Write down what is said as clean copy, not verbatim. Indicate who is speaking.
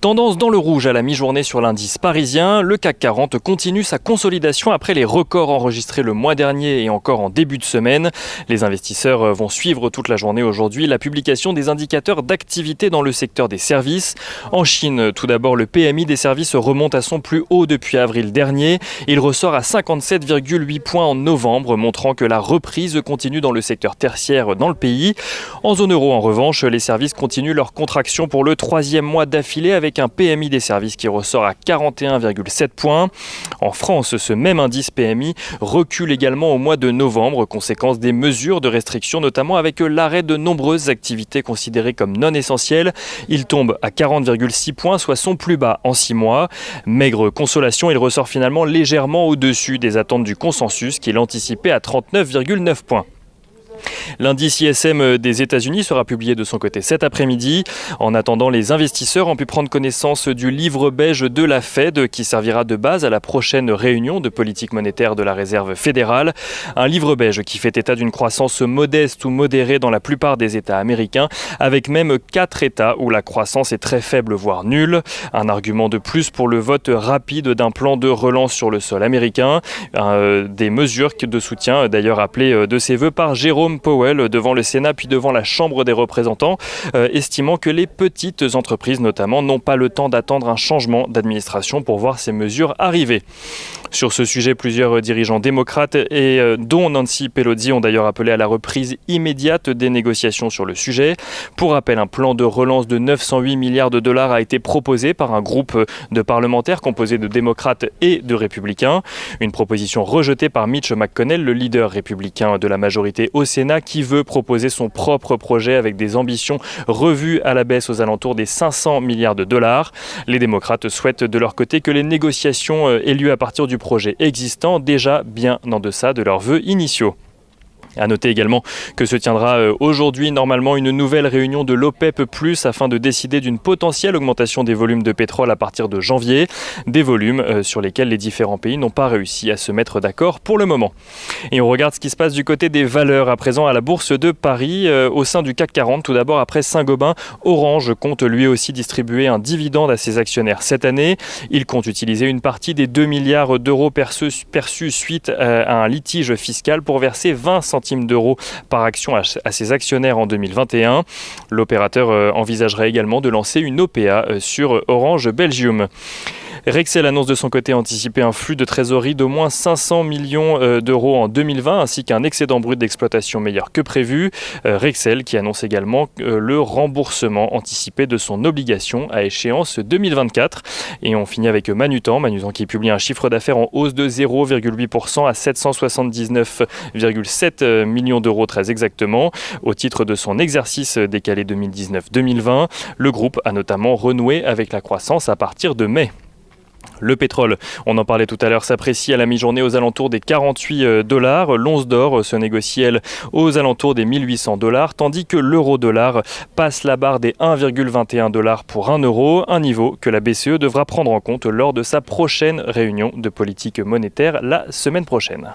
Speaker 1: Tendance dans le rouge à la mi-journée sur l'indice parisien. Le CAC 40 continue sa consolidation après les records enregistrés le mois dernier et encore en début de semaine. Les investisseurs vont suivre toute la journée aujourd'hui la publication des indicateurs d'activité dans le secteur des services. En Chine, tout d'abord, le PMI des services remonte à son plus haut depuis avril dernier. Il ressort à 57,8 points en novembre, montrant que la reprise continue dans le secteur tertiaire dans le pays. En zone euro, en revanche, les services continuent leur contraction pour le troisième mois d'affilée avec un PMI des services qui ressort à 41,7 points. En France, ce même indice PMI recule également au mois de novembre, conséquence des mesures de restriction, notamment avec l'arrêt de nombreuses activités considérées comme non essentielles. Il tombe à 40,6 points, soit son plus bas en 6 mois. Maigre consolation, il ressort finalement légèrement au-dessus des attentes du consensus qu'il anticipait à 39,9 points. L'indice ISM des États-Unis sera publié de son côté cet après-midi. En attendant, les investisseurs ont pu prendre connaissance du livre beige de la Fed qui servira de base à la prochaine réunion de politique monétaire de la Réserve fédérale. Un livre beige qui fait état d'une croissance modeste ou modérée dans la plupart des États américains, avec même 4 États où la croissance est très faible voire nulle. Un argument de plus pour le vote rapide d'un plan de relance sur le sol américain. Des mesures de soutien d'ailleurs appelées de ses voeux par Jérôme Powell devant le Sénat puis devant la Chambre des représentants, estimant que les petites entreprises notamment n'ont pas le temps d'attendre un changement d'administration pour voir ces mesures arriver. Sur ce sujet, plusieurs dirigeants démocrates dont Nancy Pelosi ont d'ailleurs appelé à la reprise immédiate des négociations sur le sujet. Pour rappel, un plan de relance de 908 milliards de dollars a été proposé par un groupe de parlementaires composé de démocrates et de républicains. Une proposition rejetée par Mitch McConnell, le leader républicain de la majorité au Sénat, qui veut proposer son propre projet avec des ambitions revues à la baisse aux alentours des 500 milliards de dollars. Les démocrates souhaitent de leur côté que les négociations aient lieu à partir du projet existant, déjà bien en deçà de leurs vœux initiaux. À noter également que se tiendra aujourd'hui normalement une nouvelle réunion de l'OPEP+, afin de décider d'une potentielle augmentation des volumes de pétrole à partir de janvier. Des volumes sur lesquels les différents pays n'ont pas réussi à se mettre d'accord pour le moment. Et on regarde ce qui se passe du côté des valeurs à présent à la Bourse de Paris. Au sein du CAC 40, tout d'abord après Saint-Gobain, Orange compte lui aussi distribuer un dividende à ses actionnaires cette année. Il compte utiliser une partie des 2 milliards d'euros perçus suite à un litige fiscal pour verser 20 centimes d'euros par action à ses actionnaires en 2021. L'opérateur envisagerait également de lancer une OPA sur Orange Belgium. Rexel annonce de son côté anticiper un flux de trésorerie d'au moins 500 millions d'euros en 2020 ainsi qu'un excédent brut d'exploitation meilleur que prévu. Rexel qui annonce également le remboursement anticipé de son obligation à échéance 2024. Et on finit avec Manutan qui publie un chiffre d'affaires en hausse de 0,8% à 779,7 millions d'euros très exactement. Au titre de son exercice décalé 2019-2020, le groupe a notamment renoué avec la croissance à partir de mai. Le pétrole, on en parlait tout à l'heure, s'apprécie à la mi-journée aux alentours des 48 dollars. L'once d'or se négocie, elle, aux alentours des 1800 dollars, tandis que l'euro-dollar passe la barre des 1,21 dollars pour 1 euro, un niveau que la BCE devra prendre en compte lors de sa prochaine réunion de politique monétaire la semaine prochaine.